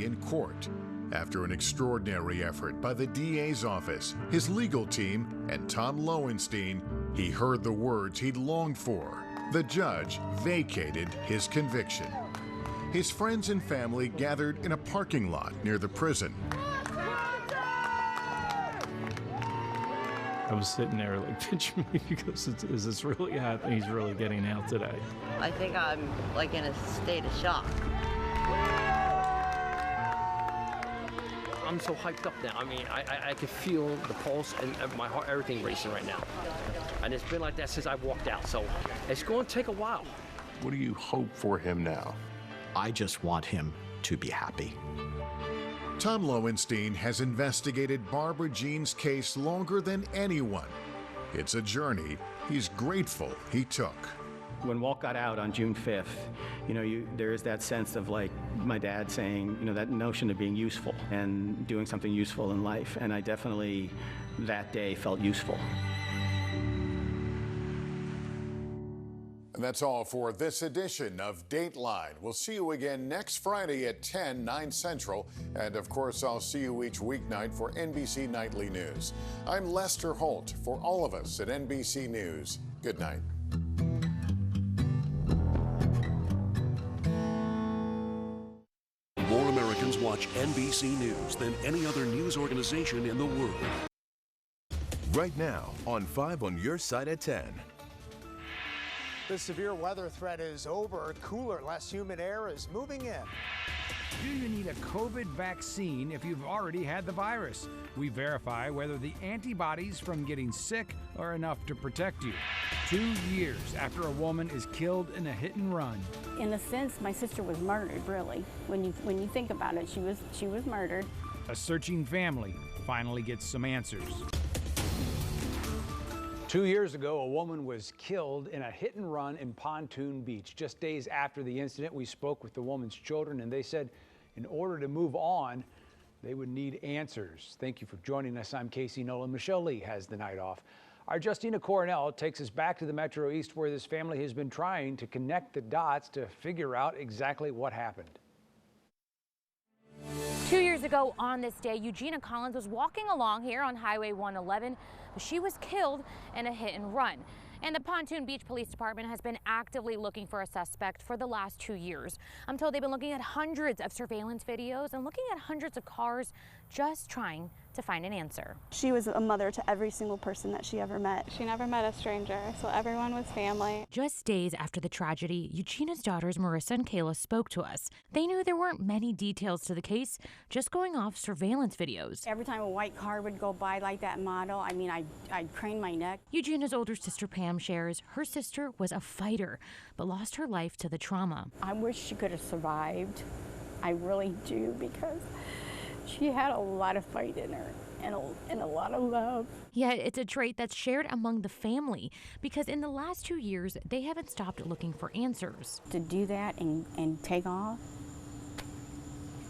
guilty in court. After an extraordinary effort by the DA's office, his legal team, and Tom Lowenstein, he heard the words he'd longed for. The judge vacated his conviction. His friends and family gathered in a parking lot near the prison. I was sitting there like, pinch me, because is this really happening? He's really getting out today. I think I'm like in a state of shock. I'm so hyped up now. I mean, I can feel the pulse and my heart, everything racing right now. And it's been like that since I walked out, so it's going to take a while. What do you hope for him now? I just want him to be happy. Tom Lowenstein has investigated Barbara Jean's case longer than anyone. It's a journey he's grateful he took. When Walt got out on June 5th, there is that sense of like my dad saying, that notion of being useful and doing something useful in life. And I definitely, that day, felt useful. And that's all for this edition of Dateline. We'll see you again next Friday at 10, 9 Central. And of course, I'll see you each weeknight for NBC Nightly News. I'm Lester Holt. For all of us at NBC News, good night. More Americans watch NBC News than any other news organization in the world. Right now on 5 on your side at 10. The severe weather threat is over. Cooler, less humid air is moving in. Do you need a COVID vaccine if you've already had the virus? We verify whether the antibodies from getting sick are enough to protect you. 2 years after a woman is killed in a hit and run. In a sense, my sister was murdered, really. When you think about it, she was murdered. A searching family finally gets some answers. 2 years ago, a woman was killed in a hit and run in Pontoon Beach. Just days after the incident, we spoke with the woman's children, and they said in order to move on, they would need answers. Thank you for joining us. I'm Casey Nolan. Michelle Lee has the night off. Our Justina Coronel takes us back to the Metro East, where this family has been trying to connect the dots to figure out exactly what happened. 2 years ago on this day, Eugenia Collins was walking along here on Highway 111, but she was killed in a hit and run. And the Pontoon Beach Police Department has been actively looking for a suspect for the last 2 years. I'm told they've been looking at hundreds of surveillance videos and looking at hundreds of cars, just trying to find an answer. She was a mother to every single person that she ever met. She never met a stranger, so everyone was family. Just days after the tragedy, Eugenia's daughters Marissa and Kayla spoke to us. They knew there weren't many details to the case, just going off surveillance videos. Every time a white car would go by like that model, I'd crane my neck. Eugenia's older sister Pam shares her sister was a fighter, but lost her life to the trauma. I wish she could have survived. I really do, because she had a lot of fight in her and a lot of love. Yeah, it's a trait that's shared among the family, because in the last 2 years, they haven't stopped looking for answers. To do that and take off,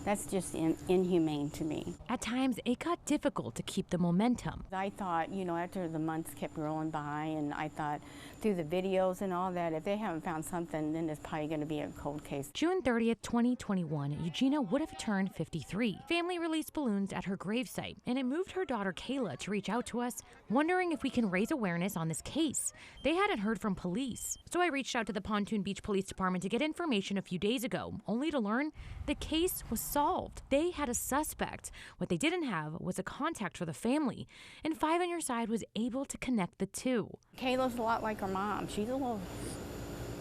that's just inhumane to me. At times, it got difficult to keep the momentum. I thought, after the months kept rolling by, and I thought through the videos and all that, if they haven't found something, then it's probably going to be a cold case. June 30th, 2021, Eugenia would have turned 53. Family released balloons at her gravesite, and it moved her daughter Kayla to reach out to us, wondering if we can raise awareness on this case. They hadn't heard from police. So I reached out to the Pontoon Beach Police Department to get information a few days ago, only to learn the case was solved. They had a suspect. What they didn't have was a contact for the family, and 5 on Your Side was able to connect the two. Kayla's a lot like her mom. She's a little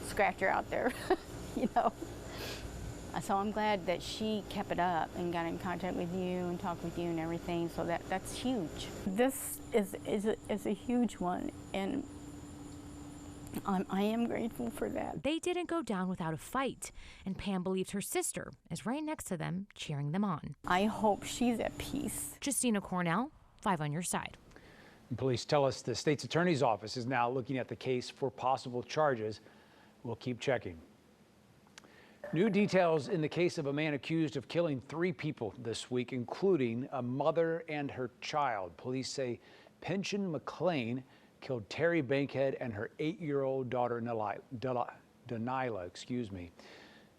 scratcher out there, So I'm glad that she kept it up and got in contact with you and talked with you and everything, so that's huge. This is a huge one, and I am grateful for that. They didn't go down without a fight, and Pam believes her sister is right next to them, cheering them on. I hope she's at peace. Justina Cornell, 5 on Your Side. And police tell us the state's attorney's office is now looking at the case for possible charges. We'll keep checking. New details in the case of a man accused of killing 3 people this week, including a mother and her child. Police say Pension McLean killed Terry Bankhead and her 8-year-old daughter, Delilah.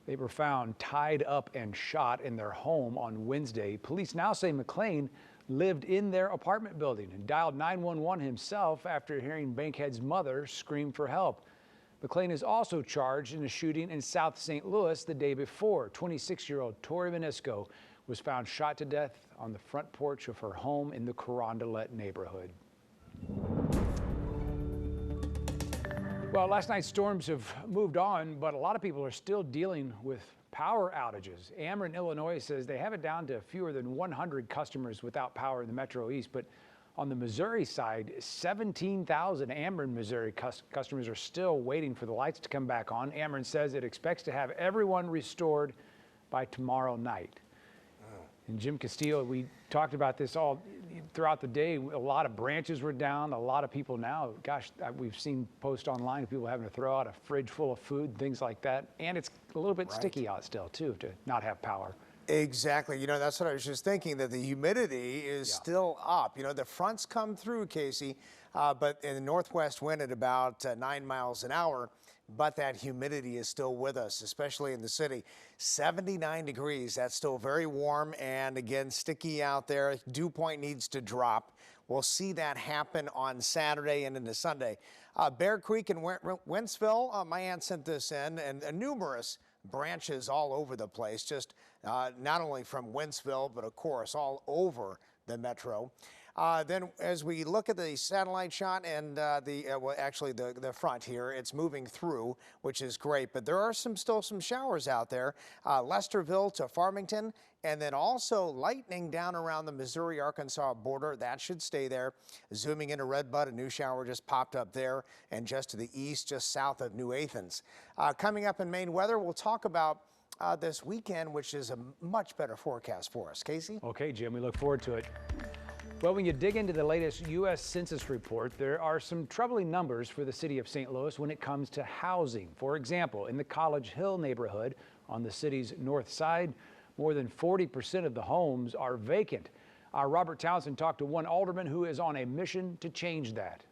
They They were found tied up and shot in their home on Wednesday. Police now say McLean lived in their apartment building and dialed 911 himself after hearing Bankhead's mother scream for help. McLean is also charged in a shooting in South St. Louis the day before. 26-year-old Tori Venisco was found shot to death on the front porch of her home in the Carondelet neighborhood. Well, last night's storms have moved on, but a lot of people are still dealing with power outages. Ameren, Illinois says they have it down to fewer than 100 customers without power in the Metro East, but on the Missouri side, 17,000 Ameren, Missouri customers are still waiting for the lights to come back on. Ameren says it expects to have everyone restored by tomorrow night. And Jim Castillo, we talked about this all throughout the day. A lot of branches were down. A lot of people now, gosh, we've seen posts online of people having to throw out a fridge full of food, things like that. And it's a little bit sticky out still, too, to not have power. Exactly. You know, that's what I was just thinking, that the humidity is still up. You know, the fronts come through, Casey, but in the northwest wind at about 9 miles an hour. But that humidity is still with us, especially in the city. 79 degrees, that's still very warm and again, sticky out there. Dew point needs to drop. We'll see that happen on Saturday and into Sunday. Bear Creek and Wentzville, my aunt sent this in, and numerous branches all over the place, just not only from Wentzville, but of course all over the metro. Then as we look at the satellite shot and well, actually the front here, it's moving through, which is great. But there are still some showers out there. Lesterville to Farmington, and then also lightning down around the Missouri-Arkansas border. That should stay there. Zooming into Redbud, a new shower just popped up there, and just to the east, just south of New Athens. Coming up in Maine weather, we'll talk about this weekend, which is a much better forecast for us. Casey? Okay, Jim, we look forward to it. Well, when you dig into the latest U.S. Census report, there are some troubling numbers for the city of St. Louis when it comes to housing. For example, in the College Hill neighborhood on the city's north side, more than 40% of the homes are vacant. Our Robert Townsend talked to one alderman who is on a mission to change that.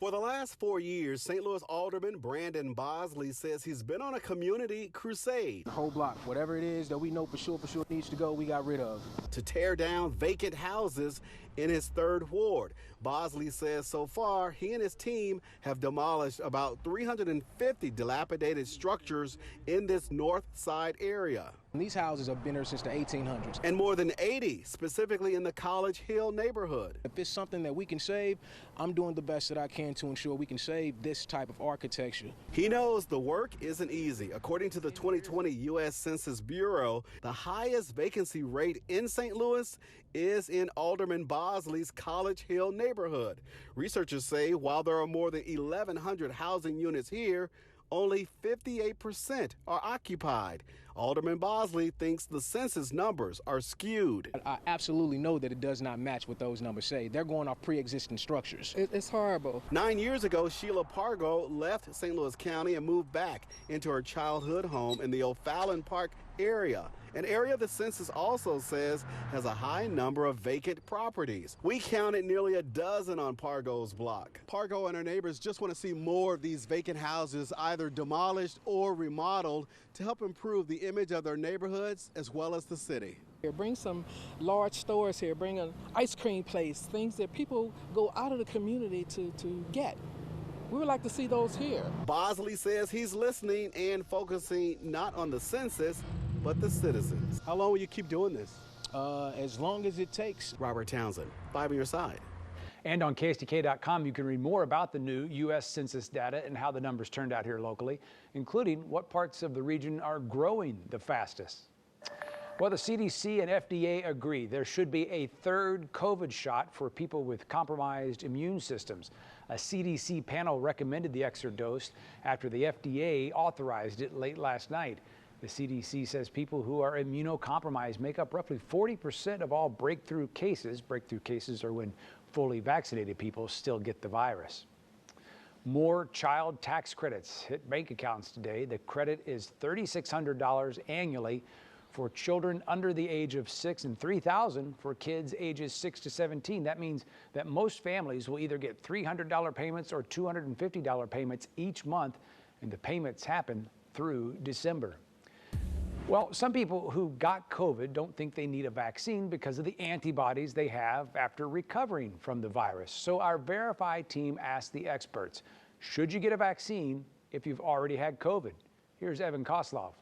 For the last 4 years, St. Louis Alderman Brandon Bosley says he's been on a community crusade. The whole block, whatever it is that we know for sure needs to go, we got rid of. To tear down vacant houses in his third ward. Bosley says so far, he and his team have demolished about 350 dilapidated structures in this north side area. And these houses have been there since the 1800s. And more than 80 specifically in the College Hill neighborhood. If it's something that we can save, I'm doing the best that I can to ensure we can save this type of architecture. He knows the work isn't easy. According to the 2020 U.S. Census Bureau, the highest vacancy rate in St. Louis is in Alderman Bosley's College Hill neighborhood. Researchers say while there are more than 1,100 housing units here, only 58% are occupied. Alderman Bosley thinks the census numbers are skewed. I absolutely know that it does not match what those numbers say. They're going off pre-existing structures. It's horrible. 9 years ago, Sheila Pargo left St. Louis County and moved back into her childhood home in the O'Fallon Park area, an area the census also says has a high number of vacant properties. We counted nearly a dozen on Pargo's block. Pargo and her neighbors just want to see more of these vacant houses either demolished or remodeled to help improve the image of their neighborhoods as well as the city. Bring some large stores here, bring an ice cream place, things that people go out of the community to get. We would like to see those here. Bosley says he's listening and focusing not on the census, but the citizens. How long will you keep doing this? As long as it takes. Robert Townsend, 5 on your side. And on KSTK.com, you can read more about the new U.S. Census data and how the numbers turned out here locally, including what parts of the region are growing the fastest. Well, the CDC and FDA agree there should be a third COVID shot for people with compromised immune systems. A CDC panel recommended the extra dose after the FDA authorized it late last night. The CDC says people who are immunocompromised make up roughly 40% of all breakthrough cases. Breakthrough cases are when fully vaccinated people still get the virus. More child tax credits hit bank accounts today. The credit is $3,600 annually for children under the age of 6 and $3,000 for kids ages 6 to 17. That means that most families will either get $300 payments or $250 payments each month, and the payments happen through December. Well, some people who got COVID don't think they need a vaccine because of the antibodies they have after recovering from the virus. So our Verify team asked the experts, should you get a vaccine if you've already had COVID? Here's Evan Koslov.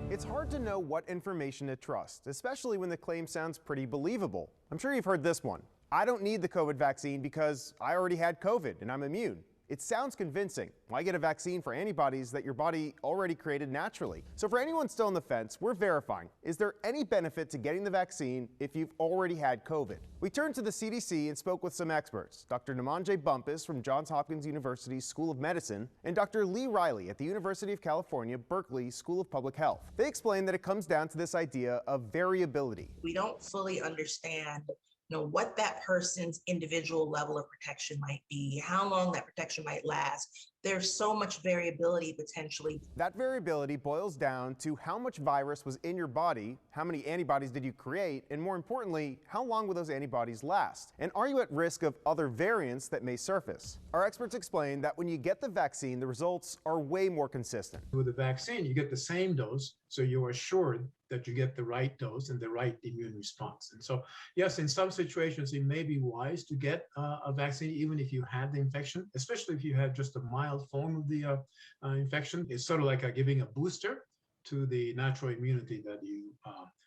It's hard to know what information to trust, especially when the claim sounds pretty believable. I'm sure you've heard this one. I don't need the COVID vaccine because I already had COVID and I'm immune. It sounds convincing. Why get a vaccine for antibodies that your body already created naturally? So for anyone still on the fence, we're verifying. Is there any benefit to getting the vaccine if you've already had COVID? We turned to the CDC and spoke with some experts, Dr. Namandje Bumpus from Johns Hopkins University School of Medicine and Dr. Lee Riley at the University of California, Berkeley School of Public Health. They explained that it comes down to this idea of variability. We don't fully understand what that person's individual level of protection might be, how long that protection might last. There's so much variability potentially. That variability boils down to how much virus was in your body, how many antibodies did you create, and more importantly, how long will those antibodies last? And are you at risk of other variants that may surface? Our experts explain that when you get the vaccine, the results are way more consistent. With the vaccine, you get the same dose, so you are assured that you get the right dose and the right immune response. And so, yes, in some situations, it may be wise to get a vaccine even if you had the infection, especially if you had just a mild form of the infection. It's sort of like giving a booster to the natural immunity that you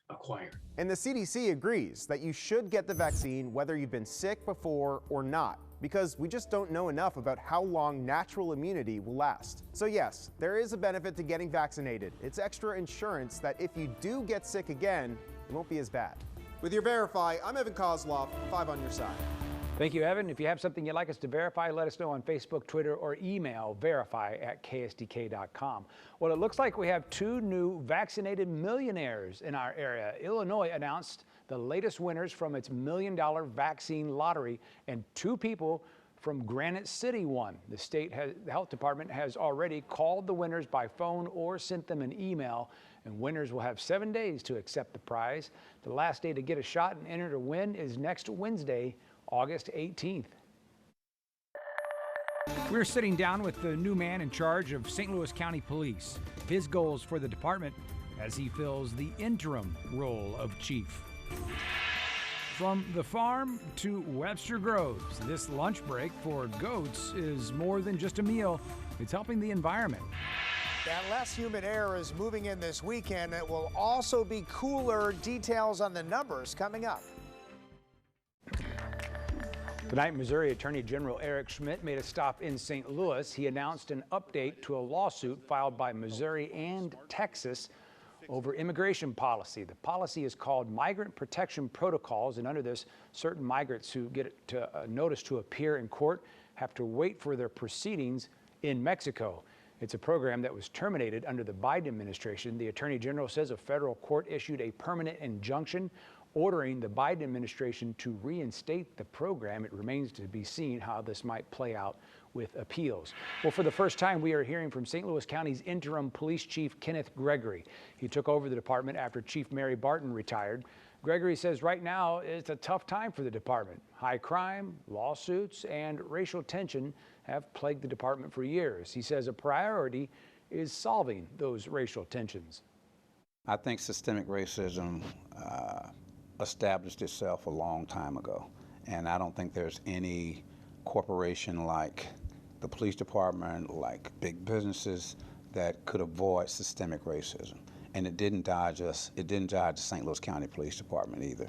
acquire. And the CDC agrees that you should get the vaccine whether you've been sick before or not, because we just don't know enough about how long natural immunity will last. So yes, there is a benefit to getting vaccinated. It's extra insurance that if you do get sick again, it won't be as bad. With your Verify, I'm Evan Kozlov, 5 on your side. Thank you, Evan. If you have something you'd like us to verify, let us know on Facebook, Twitter, or email verify@ksdk.com. Well, it looks like we have 2 new vaccinated millionaires in our area. Illinois announced the latest winners from its $1 million vaccine lottery, and 2 people from Granite City won. The health department has already called the winners by phone or sent them an email, and winners will have 7 days to accept the prize. The last day to get a shot and enter to win is next Wednesday, August 18th. We're sitting down with the new man in charge of St. Louis County Police. His goals for the department as he fills the interim role of chief. From the farm to Webster Groves, this lunch break for goats is more than just a meal. It's helping the environment. That less humid air is moving in this weekend. It will also be cooler. Details on the numbers coming up. Tonight, Missouri Attorney General Eric Schmidt made a stop in St. Louis. He announced an update to a lawsuit filed by Missouri and Texas over immigration policy. The policy is called Migrant Protection Protocols, and under this, certain migrants who get a notice to appear in court have to wait for their proceedings in Mexico. It's a program that was terminated under the Biden administration. The Attorney General says a federal court issued a permanent injunction ordering the Biden administration to reinstate the program. It remains to be seen how this might play out with appeals. Well, for the first time, we are hearing from St. Louis County's interim police chief, Kenneth Gregory. He took over the department after Chief Mary Barton retired. Gregory says right now it's a tough time for the department. High crime, lawsuits, and racial tension have plagued the department for years. He says a priority is solving those racial tensions. I think systemic racism established itself a long time ago, and I don't think there's any corporation like the police department, like big businesses, that could avoid systemic racism. And it didn't dodge us. It didn't dodge the St. Louis County Police Department either.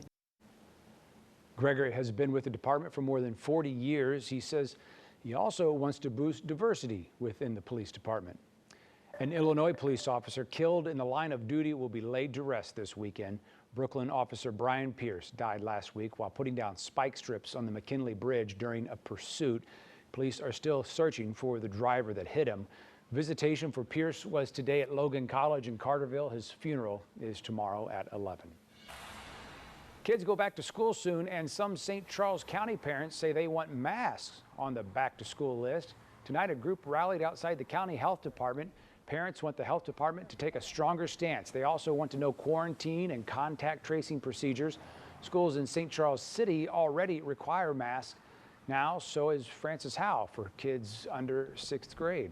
Gregory has been with the department for more than 40 years. He says he also wants to boost diversity within the police department. An Illinois police officer killed in the line of duty will be laid to rest this weekend. Brooklyn officer Brian Pierce died last week while putting down spike strips on the McKinley Bridge during a pursuit. Police are still searching for the driver that hit him. Visitation for Pierce was today at Logan College in Carterville. His funeral is tomorrow at 11. Kids go back to school soon, and some St. Charles County parents say they want masks on the back to school list. Tonight, a group rallied outside the county health department. Parents want the health department to take a stronger stance. They also want to know quarantine and contact tracing procedures. Schools in St. Charles City already require masks. Now, so is Francis Howell for kids under 6th grade.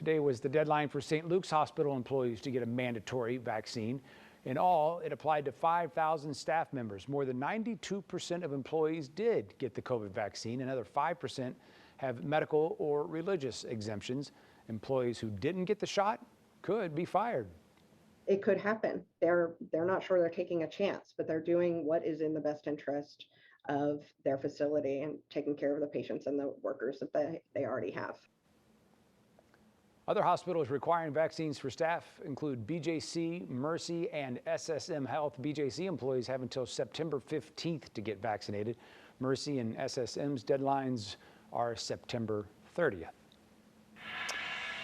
Today was the deadline for St. Luke's Hospital employees to get a mandatory vaccine. In all, it applied to 5,000 staff members. More than 92% of employees did get the COVID vaccine. Another 5% have medical or religious exemptions. Employees who didn't get the shot could be fired. It could happen. They're not sure they're taking a chance, but they're doing what is in the best interest of their facility and taking care of the patients and the workers that they already have. Other hospitals requiring vaccines for staff include BJC, Mercy, and SSM Health. BJC employees have until September 15th to get vaccinated. Mercy and SSM's deadlines are September 30th.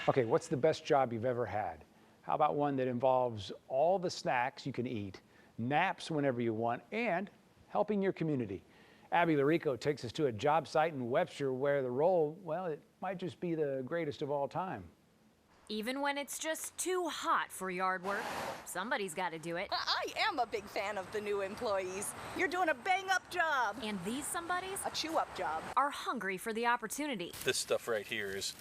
Okay, what's the best job you've ever had? How about one that involves all the snacks you can eat, naps whenever you want, and helping your community? Abby Larico takes us to a job site in Webster where the role, well, it might just be the greatest of all time. Even when it's just too hot for yard work, somebody's got to do it. I am a big fan of the new employees. You're doing a bang-up job. And these somebodies, a chew-up job, are hungry for the opportunity. This stuff right here is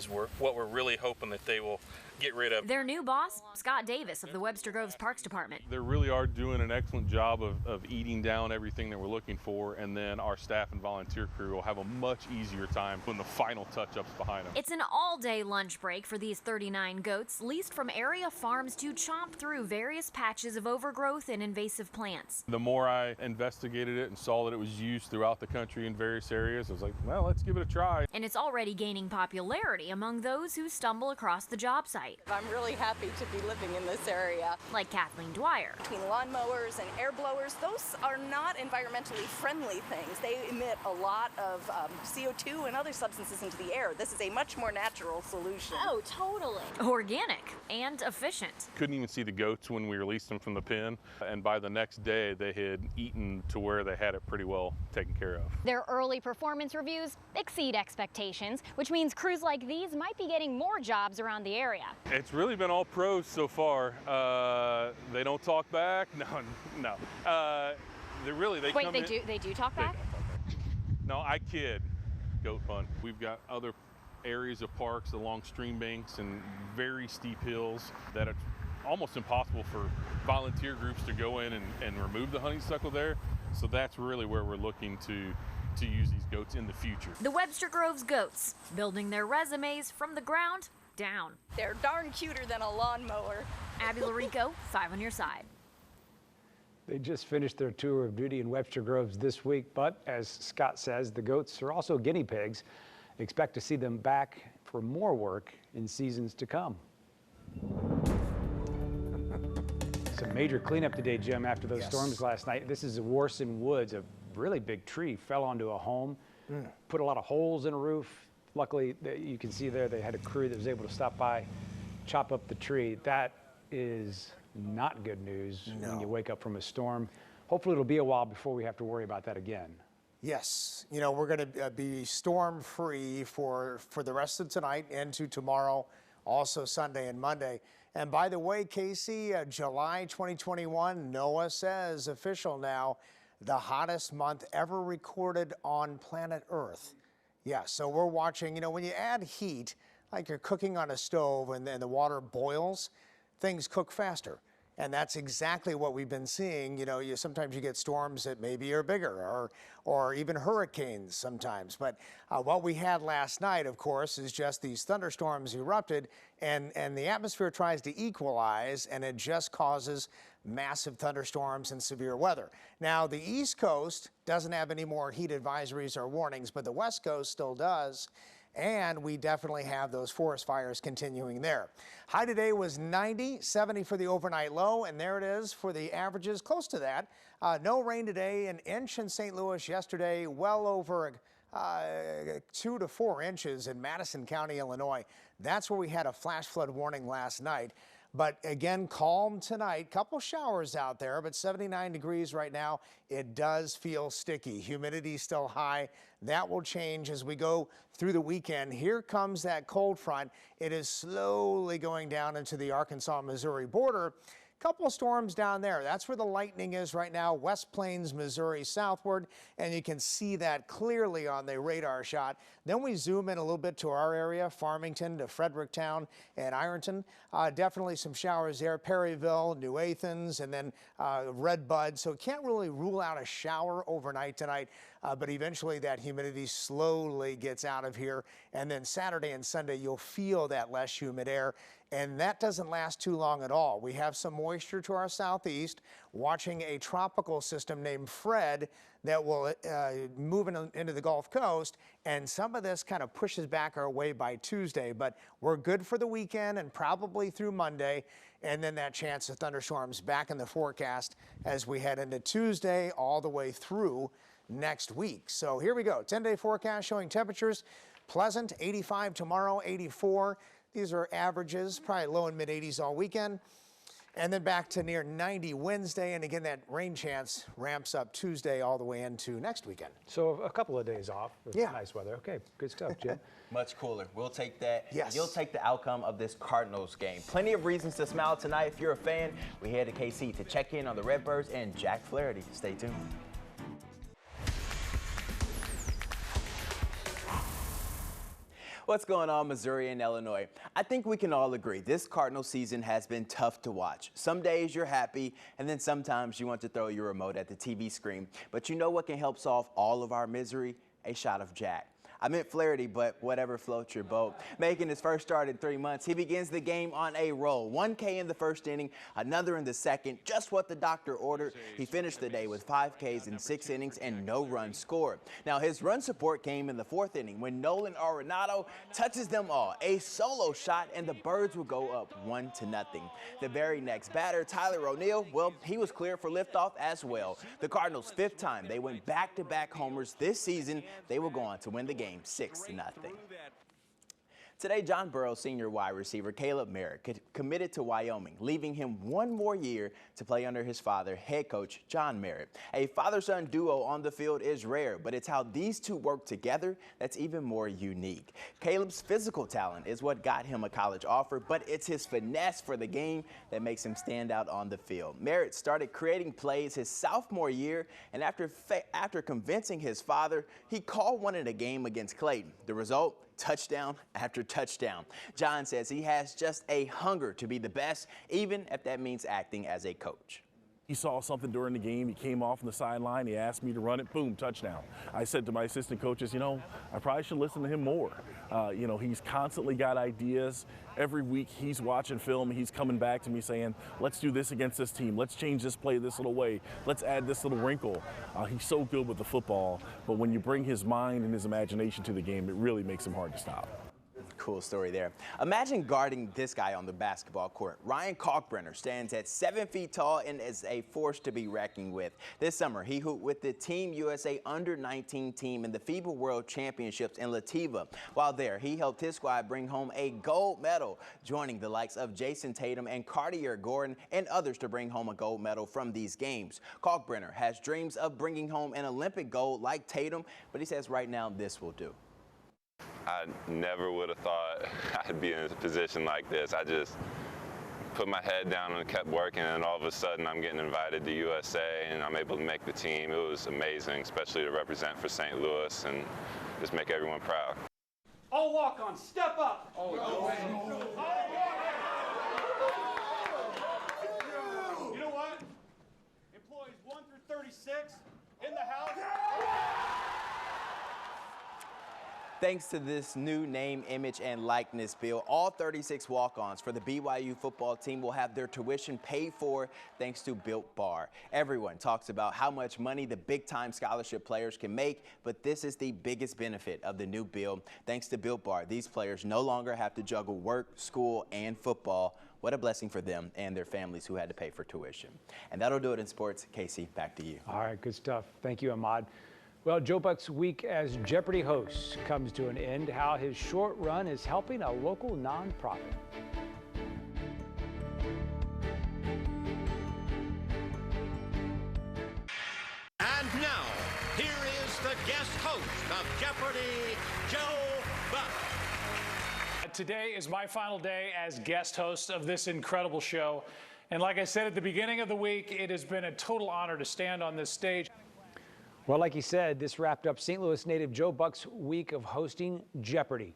what we're really hoping that they will get rid of. Their new boss, Scott Davis of the Webster Groves Parks Department. They really are doing an excellent job of eating down everything that we're looking for, and then our staff and volunteer crew will have a much easier time putting the final touch-ups behind them. It's an all-day lunch break for these 39 goats leased from area farms to chomp through various patches of overgrowth and invasive plants. The more I investigated it and saw that it was used throughout the country in various areas, I was like, well, let's give it a try. And it's already gaining popularity among those who stumble across the job site. I'm really happy to be living in this area. Like Kathleen Dwyer. Between lawnmowers and air blowers, those are not environmentally friendly things. They emit a lot of CO2 and other substances into the air. This is a much more natural solution. Oh, totally. Organic and efficient. Couldn't even see the goats when we released them from the pen, and by the next day they had eaten to where they had it pretty well taken care of. Their early performance reviews exceed expectations, which means crews like these might be getting more jobs around the area. It's really been all pros so far. They don't talk back. No. They Wait, come they do talk back? No, I kid. Goat fun. We've got other areas of parks along stream banks and very steep hills that it's almost impossible for volunteer groups to go in and remove the honeysuckle there. So that's really where we're looking to use these goats in the future. The Webster Groves goats, building their resumes from the ground down. They're darn cuter than a lawnmower. Abby Larico, 5 on your side. They just finished their tour of duty in Webster Groves this week, but as Scott says, the goats are also guinea pigs. Expect to see them back for more work in seasons to come. Some major cleanup today, Jim, after those storms last night. This is Warson Woods. A really big tree fell onto a home, put a lot of holes in a roof. Luckily, you can see there they had a crew that was able to stop by, chop up the tree. That is not good news when you wake up from a storm. Hopefully it'll be a while before we have to worry about that again. Yes, we're going to be storm-free for the rest of tonight into tomorrow, also Sunday and Monday. And by the way, Casey, July 2021, NOAA says, official now, the hottest month ever recorded on planet Earth. Yeah, so we're watching, when you add heat, like you're cooking on a stove and then the water boils, things cook faster. And that's exactly what we've been seeing. Sometimes you get storms that maybe are bigger or even hurricanes sometimes. But what we had last night, of course, is just these thunderstorms erupted and the atmosphere tries to equalize and it just causes massive thunderstorms and severe weather. Now, the East Coast doesn't have any more heat advisories or warnings, but the West Coast still does. And we definitely have those forest fires continuing there. High today was 90, 70 for the overnight low, and there it is for the averages, close to that. No rain today, an inch in St. Louis yesterday, well over 2 to 4 inches in Madison County, Illinois. That's where we had a flash flood warning last night. But again, calm tonight. Couple showers out there, but 79 degrees right now. It does feel sticky. Humidity still high. That will change as we go through the weekend. Here comes that cold front. It is slowly going down into the Arkansas-Missouri border. Couple storms down there. That's where the lightning is right now, West Plains, Missouri southward, and you can see that clearly on the radar shot. Then we zoom in a little bit to our area, Farmington to Fredericktown and Ironton. Definitely some showers there, Perryville, New Athens, and then Red Bud. So can't really rule out a shower overnight tonight, but eventually that humidity slowly gets out of here. And then Saturday and Sunday, you'll feel that less humid air. And that doesn't last too long at all. We have some moisture to our southeast, watching a tropical system named Fred that will move into the Gulf Coast, and some of this kind of pushes back our way by Tuesday, but we're good for the weekend and probably through Monday, and then that chance of thunderstorms back in the forecast as we head into Tuesday all the way through next week. So here we go, 10-day forecast showing temperatures pleasant, 85 tomorrow, 84. These are averages, probably low and mid 80s all weekend. And then back to near 90 Wednesday. And again, that rain chance ramps up Tuesday all the way into next weekend. So a couple of days off with Yeah. nice weather. Okay, good stuff, Jim. Much cooler. We'll take that. Yes. You'll take the outcome of this Cardinals game. Plenty of reasons to smile tonight. If you're a fan, we head to KC to check in on the Redbirds and Jack Flaherty. Stay tuned. What's going on, Missouri and Illinois? I think we can all agree this Cardinal season has been tough to watch. Some days you're happy, and then sometimes you want to throw your remote at the TV screen. But you know what can help solve all of our misery? A shot of Jack. I meant Flaherty, but whatever floats your boat. Making his first start in 3 months, he begins the game on a roll. 1 K in the first inning, another in the second, just what the doctor ordered. He finished the day with 5 Ks in 6 innings and no runs scored. Now, his run support came in the 4th inning when Nolan Arenado touches them all. A solo shot, and the Birds will go up 1-0. The very next batter, Tyler O'Neill, well, he was cleared for liftoff as well. The Cardinals' 5th time they went back-to-back homers this season. They will go on to win the game 6-0. Today, John Burroughs senior wide receiver Caleb Merritt committed to Wyoming, leaving him 1 more year to play under his father, head coach John Merritt. A father-son duo on the field is rare, but it's how these two work together that's even more unique. Caleb's physical talent is what got him a college offer, but it's his finesse for the game that makes him stand out on the field. Merritt started creating plays his sophomore year, and after convincing his father, he called one in a game against Clayton. The result? Touchdown after touchdown. John says he has just a hunger to be the best, even if that means acting as a coach. He saw something during the game. He came off on the sideline. He asked me to run it. Boom, touchdown. I said to my assistant coaches, I probably should listen to him more. He's constantly got ideas. Every week he's watching film. He's coming back to me saying, let's do this against this team. Let's change this play this little way. Let's add this little wrinkle. He's so good with the football. But when you bring his mind and his imagination to the game, it really makes him hard to stop. Cool story there. Imagine guarding this guy on the basketball court. Ryan Kalkbrenner stands at 7 feet tall and is a force to be reckoned with. This summer, he hooped with the Team USA Under-19 team in the FIBA World Championships in Lativa. While there, he helped his squad bring home a gold medal, joining the likes of Jason Tatum and Cartier Gordon and others to bring home a gold medal from these games. Kalkbrenner has dreams of bringing home an Olympic gold like Tatum, but he says right now this will do. I never would have thought I'd be in a position like this. I just put my head down and kept working, and all of a sudden I'm getting invited to USA and I'm able to make the team. It was amazing, especially to represent for St. Louis and just make everyone proud. All walk-ons, step up! Oh, You know what? Employees 1 through 36 in the house. Thanks to this new name, image, and likeness bill, all 36 walk-ons for the BYU football team will have their tuition paid for thanks to Built Bar. Everyone talks about how much money the big-time scholarship players can make, but this is the biggest benefit of the new bill. Thanks to Built Bar, these players no longer have to juggle work, school, and football. What a blessing for them and their families who had to pay for tuition. And that'll do it in sports. Casey, back to you. All right, good stuff. Thank you, Ahmad. Well, Joe Buck's week as Jeopardy host comes to an end. How his short run is helping a local nonprofit. And now, here is the guest host of Jeopardy, Joe Buck. Today is my final day as guest host of this incredible show. And like I said at the beginning of the week, it has been a total honor to stand on this stage. Well, like he said, this wrapped up St. Louis native Joe Buck's week of hosting Jeopardy!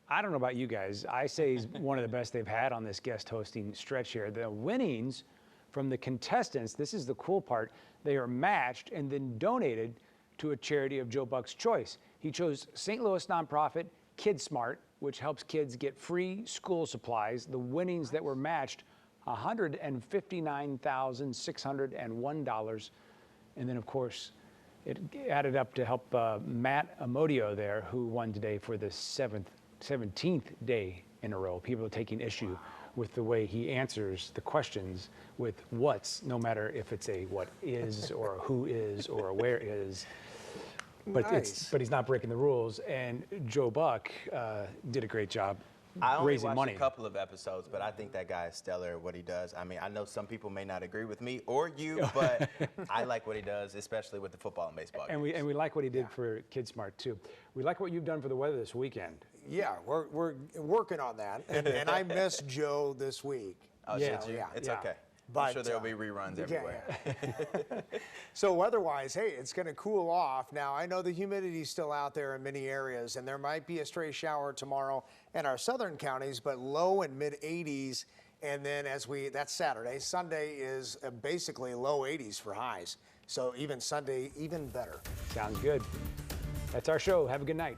I don't know about you guys. I say he's one of the best they've had on this guest hosting stretch here. The winnings from the contestants, this is the cool part, they are matched and then donated to a charity of Joe Buck's choice. He chose St. Louis nonprofit KidSmart, which helps kids get free school supplies. The winnings that were matched, $159,601. And then, of course, it added up to help Matt Amodio there, who won today for the 17th day in a row. People are taking issue with the way he answers the questions with what's, no matter if it's a what is or a who is or a where is. But Nice. but he's not breaking the rules. And Joe Buck did a great job I only raising watched money. a couple of episodes, but I think that guy is stellar at what he does. I mean, I know some people may not agree with me or you, but I like what he does, especially with the football and baseball. And we like what he did for KidSmart too. We like what you've done for the weather this weekend. Yeah, we're working on that, and I missed Joe this week. Oh, Yeah, did you? yeah. It's Yeah. okay. But, I'm sure there'll be reruns everywhere. So weather-wise, hey, it's going to cool off. Now, I know the humidity's still out there in many areas, and there might be a stray shower tomorrow in our southern counties, but low and mid-80s. And then that's Saturday. Sunday is basically low 80s for highs. So even Sunday, even better. Sounds good. That's our show. Have a good night.